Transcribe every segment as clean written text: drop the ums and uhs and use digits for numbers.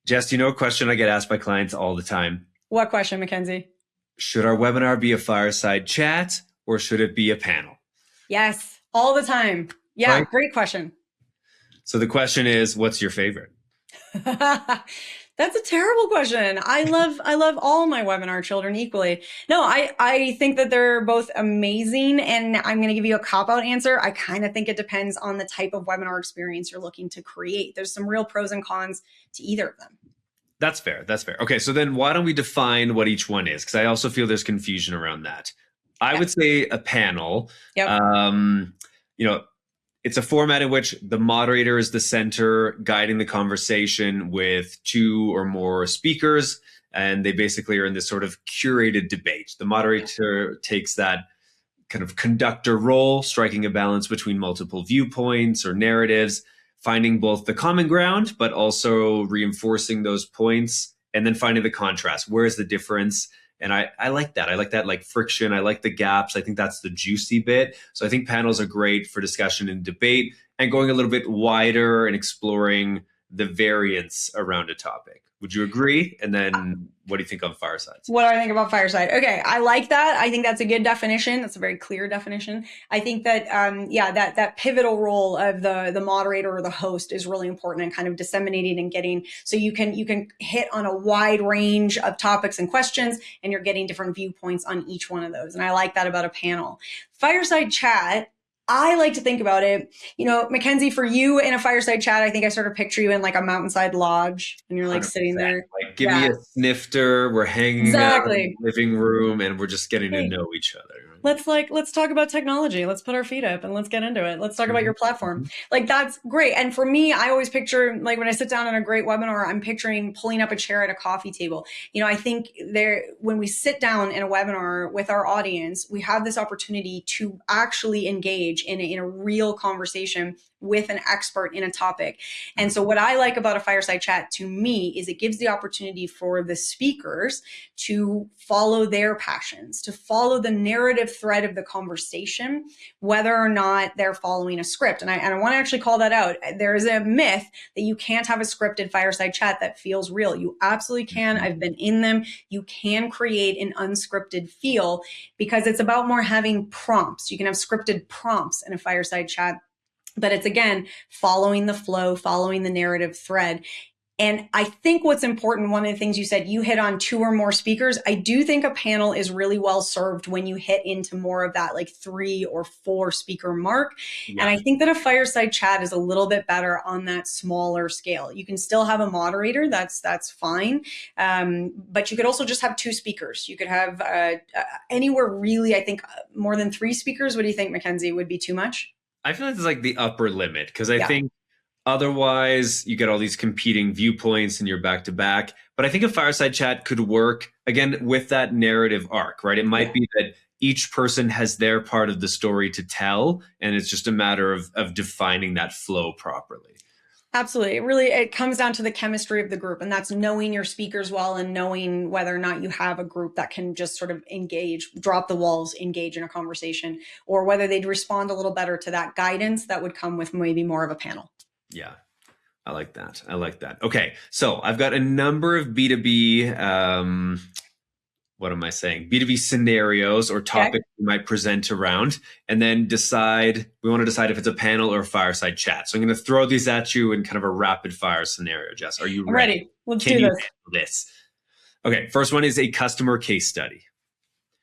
Jess, you know a question I get asked by clients all the time? What question, Mackenzie? Should our webinar be a fireside chat or should it be a panel? Yes, all the time. Yeah, Right. great question. So the question is, what's your favorite? That's a terrible question. I love all my webinar children equally. No, I think that they're both amazing, and I'm going to give you a cop-out answer. I kind of think it depends on the type of webinar experience you're looking to create. There's some real pros and cons to either of them. That's fair. That's fair. Okay, so then why don't we define what each one is? Because I also feel there's confusion around that. I would say a panel. Yep. It's a format in which the moderator is the center, guiding the conversation with two or more speakers, and they basically are in this sort of curated debate. The moderator takes that kind of conductor role, striking a balance between multiple viewpoints or narratives, finding both the common ground, but also reinforcing those points, and then finding the contrast. Where's the difference? And I like that. I like that, like friction. I like the gaps. I think that's the juicy bit. So I think panels are great for discussion and debate and going a little bit wider and exploring the variance around a topic. Would you agree? And then what do you think on firesides? What do I think about fireside? Okay, I like that. I think that's a good definition. That's a very clear definition. I think that that pivotal role of the moderator or the host is really important and kind of disseminating and getting, so you can hit on a wide range of topics and questions, and you're getting different viewpoints on each one of those. And I like that about a panel. Fireside chat, I like to think about it, Mackenzie, for you in a fireside chat, I think I sort of picture you in like a mountainside lodge and you're like sitting there. Like, give me a snifter. We're hanging out in the living room and we're just getting to know each other. Let's talk about technology. Let's put our feet up and let's get into it. Let's talk about your platform. Like, that's great. And for me, I always picture, like, when I sit down in a great webinar, I'm picturing pulling up a chair at a coffee table. I think when we sit down in a webinar with our audience, we have this opportunity to actually engage in a real conversation with an expert in a topic. And so what I like about a fireside chat, to me, is it gives the opportunity for the speakers to follow their passions, to follow the narrative thread of the conversation, whether or not they're following a script. And I want to actually call that out. There is a myth that you can't have a scripted fireside chat that feels real. You absolutely can. I've been in them. You can create an unscripted feel because it's about more having prompts. You can have scripted prompts in a fireside chat, but it's, again, following the flow, following the narrative thread. And I think what's important, one of the things you said, you hit on two or more speakers. I do think a panel is really well served when you hit into more of that like 3 or 4 speaker mark. Yeah. And I think that a fireside chat is a little bit better on that smaller scale. You can still have a moderator, that's fine. But you could also just have 2 speakers. You could have anywhere really, I think more than 3 speakers. What do you think, Mackenzie, would be too much? I feel like it's like the upper limit, because I think otherwise you get all these competing viewpoints and you're back to back. But I think a fireside chat could work, again, with that narrative arc, right? It might be that each person has their part of the story to tell, and it's just a matter of defining that flow properly. Absolutely. It comes down to the chemistry of the group, and that's knowing your speakers well and knowing whether or not you have a group that can just sort of engage, drop the walls, engage in a conversation, or whether they'd respond a little better to that guidance that would come with maybe more of a panel. Yeah, I like that. Okay, so I've got a number of B2B, B2B scenarios or topics we might present around, and then we want to decide if it's a panel or a fireside chat. So I'm going to throw these at you in kind of a rapid fire scenario. Jess, are you ready? I'm ready. Let's do this. Okay, first one is a customer case study.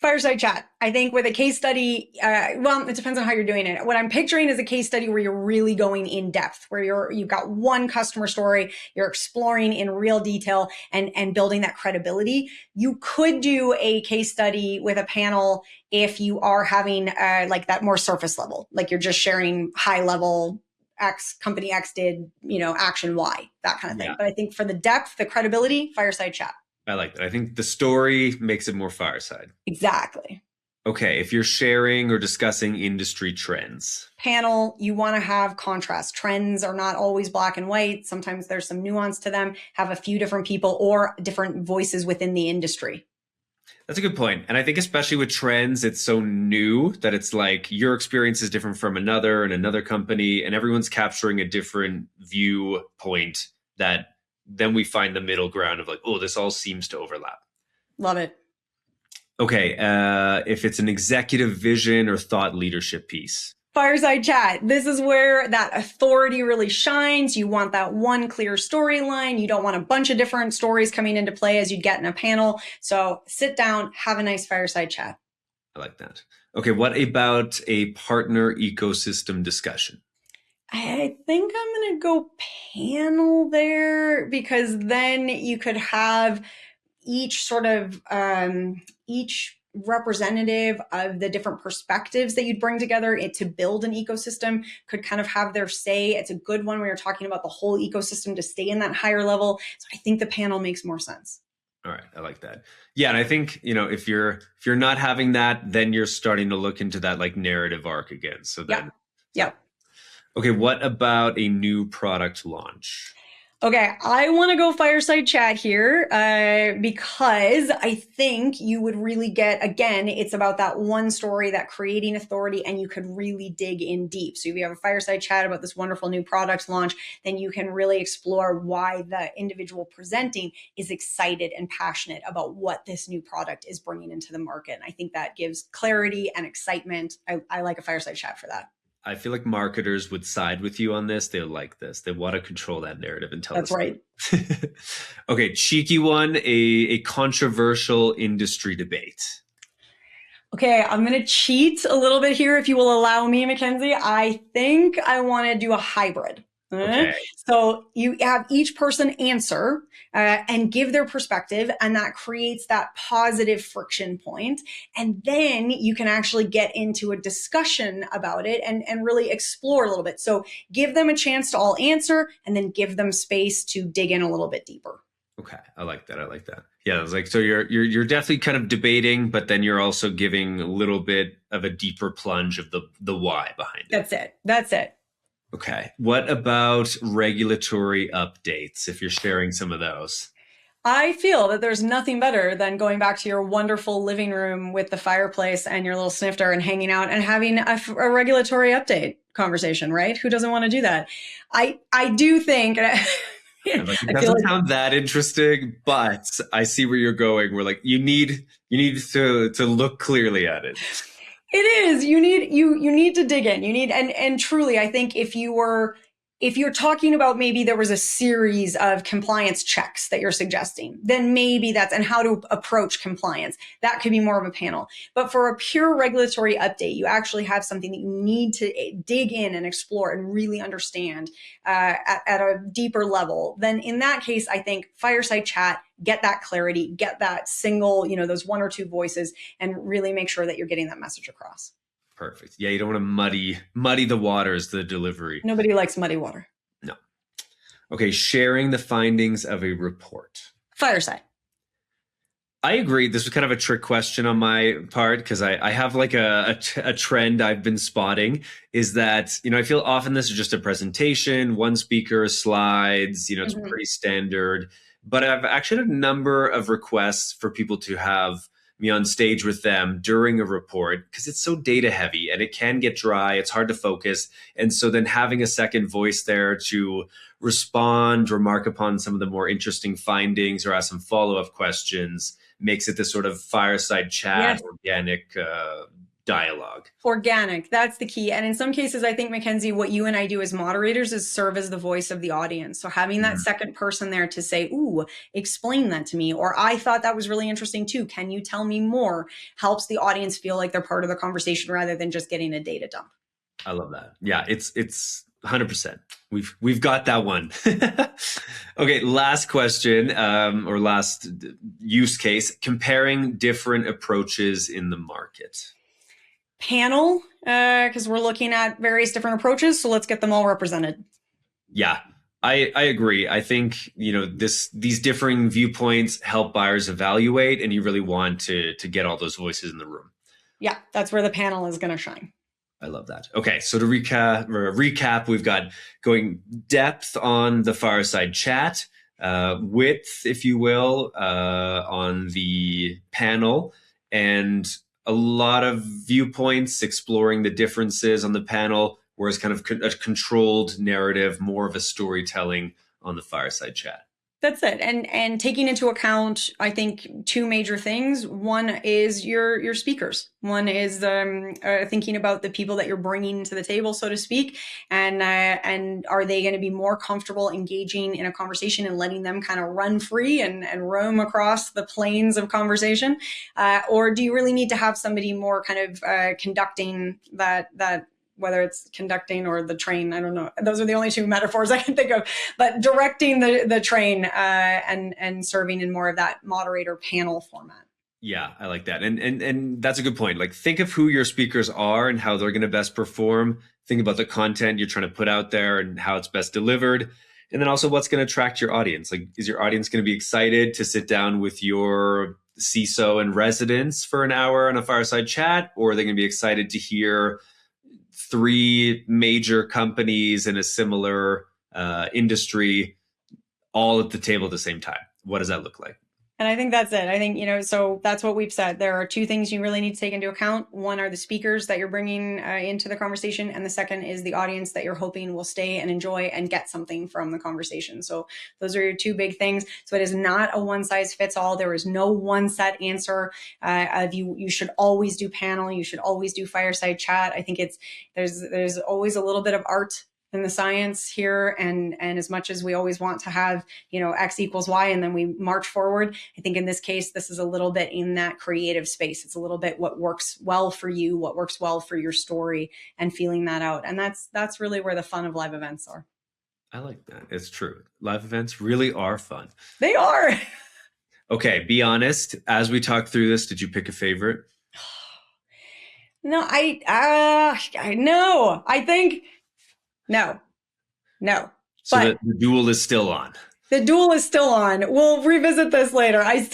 Fireside chat. I think with a case study, it depends on how you're doing it. What I'm picturing is a case study where you're really going in depth, where you've got one customer story, you're exploring in real detail and building that credibility. You could do a case study with a panel if you are having like that more surface level, like you're just sharing high level, company X did, action Y, that kind of thing. But I think for the depth, the credibility, fireside chat. I like that. I think the story makes it more fireside. Exactly. Okay, if you're sharing or discussing industry trends. Panel, you want to have contrast. Trends are not always black and white. Sometimes there's some nuance to them. Have a few different people or different voices within the industry. That's a good point. And I think especially with trends, it's so new that it's like your experience is different from another and another company, and everyone's capturing a different viewpoint that then we find the middle ground of like, oh, this all seems to overlap. Love it. Okay, if it's an executive vision or thought leadership piece. Fireside Chat. This is where that authority really shines. You want that one clear storyline. You don't want a bunch of different stories coming into play as you'd get in a panel. So sit down, have a nice fireside chat. I like that. Okay, what about a partner ecosystem discussion? I think I'm going to go panel there, because then you could have each sort of, each representative of the different perspectives that you'd bring together to build an ecosystem could kind of have their say. It's a good one when you're talking about the whole ecosystem to stay in that higher level. So I think the panel makes more sense. All right, I like that. Yeah, and I think, if you're not having that, then you're starting to look into that like narrative arc again. So then yeah. Okay, what about a new product launch? Okay, I want to go fireside chat here because I think you would really get, again, it's about that one story, that creating authority, and you could really dig in deep. So if you have a fireside chat about this wonderful new product launch, then you can really explore why the individual presenting is excited and passionate about what this new product is bringing into the market. And I think that gives clarity and excitement. I like a fireside chat for that. I feel like marketers would side with you on this. They like this. They want to control that narrative and tell us. That's right. Okay, cheeky one, a controversial industry debate. Okay, I'm going to cheat a little bit here if you will allow me, Mackenzie. I think I want to do a hybrid. Okay. So you have each person answer and give their perspective, and that creates that positive friction point. And then you can actually get into a discussion about it and really explore a little bit. So give them a chance to all answer, and then give them space to dig in a little bit deeper. Okay, I like that. I like that. Yeah, it's like, so you're definitely kind of debating, but then you're also giving a little bit of a deeper plunge of the why behind it. That's it. Okay. What about regulatory updates, if you're sharing some of those? I feel that there's nothing better than going back to your wonderful living room with the fireplace and your little snifter and hanging out and having a regulatory update conversation, right? Who doesn't want to do that? I do think... it doesn't sound that interesting, but I see where you're going. We're like, you need to look clearly at it. It is. You need to dig in. You need, and truly, I think if you're talking about maybe there was a series of compliance checks that you're suggesting, then maybe that's, and how to approach compliance, that could be more of a panel. But for a pure regulatory update, you actually have something that you need to dig in and explore and really understand at a deeper level. Then in that case, I think fireside chat, get that clarity, get that single, those one or two voices, and really make sure that you're getting that message across. Perfect. Yeah, you don't want to muddy the waters, the delivery. Nobody likes muddy water. No. Okay, sharing the findings of a report. Fireside. I agree. This was kind of a trick question on my part, because I have like a trend I've been spotting is that, I feel often this is just a presentation, one speaker, slides, it's pretty standard. But I've actually had a number of requests for people to have me on stage with them during a report, because it's so data heavy and it can get dry. It's hard to focus. And so then having a second voice there to respond, remark upon some of the more interesting findings, or ask some follow-up questions makes it this sort of fireside chat, organic dialogue. Organic. That's the key. And in some cases, I think, Mackenzie, what you and I do as moderators is serve as the voice of the audience. So having that second person there to say, ooh, explain that to me. Or I thought that was really interesting too. Can you tell me more? Helps the audience feel like they're part of the conversation rather than just getting a data dump. I love that. Yeah, it's 100%. We've got that one. Okay, last question, or last use case, comparing different approaches in the market. Panel, because we're looking at various different approaches. So let's get them all represented. Yeah, I agree. I think, these differing viewpoints help buyers evaluate, and you really want to get all those voices in the room. Yeah, that's where the panel is going to shine. I love that. Okay, so to recap, we've got going depth on the fireside chat, width, if you will, on the panel, and a lot of viewpoints exploring the differences on the panel, whereas kind of a controlled narrative, more of a storytelling on the fireside chat. That's it. And taking into account, I think, two major things. One is your speakers. One is thinking about the people that you're bringing to the table, so to speak, and are they going to be more comfortable engaging in a conversation and letting them kind of run free and roam across the plains of conversation, or do you really need to have somebody more kind of conducting that whether it's conducting or the train, I don't know. Those are the only two metaphors I can think of, but directing the train and serving in more of that moderator panel format. Yeah, I like that. And that's a good point. Like, think of who your speakers are and how they're going to best perform. Think about the content you're trying to put out there and how it's best delivered. And then also what's going to attract your audience. Like, is your audience going to be excited to sit down with your CISO in residence for an hour on a fireside chat? Or are they going to be excited to hear three major companies in a similar industry all at the table at the same time? What does that look like? And I think that's it. I think, so that's what we've said. There are two things you really need to take into account. One are the speakers that you're bringing into the conversation. And the second is the audience that you're hoping will stay and enjoy and get something from the conversation. So those are your two big things. So it is not a one size fits all. There is no one set answer. You should always do panel. You should always do fireside chat. I think there's always a little bit of art in the science here, and as much as we always want to have X equals Y and then we march forward, I think in this case this is a little bit in that creative space. It's a little bit what works well for you, what works well for your story, and feeling that out. And that's really where the fun of live events are. I like that. It's true. Live events really are fun. They are. Okay, be honest. As we talk through this, did you pick a favorite? No, I know. I think no. So but the duel is still on. The duel is still on. We'll revisit this later. I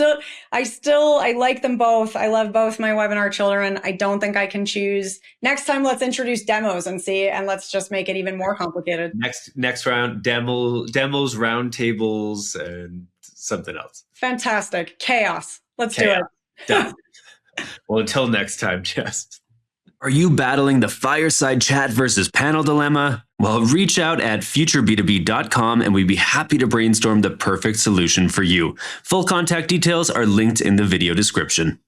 like them both. I love both my webinar children. I don't think I can choose. Next time, let's introduce demos and let's just make it even more complicated. Next round, demos, roundtables, and something else. Fantastic. Chaos. Let's do it. Done. Well, until next time, Jess. Are you battling the fireside chat versus panel dilemma? Well, reach out at futureb2b.com and we'd be happy to brainstorm the perfect solution for you. Full contact details are linked in the video description.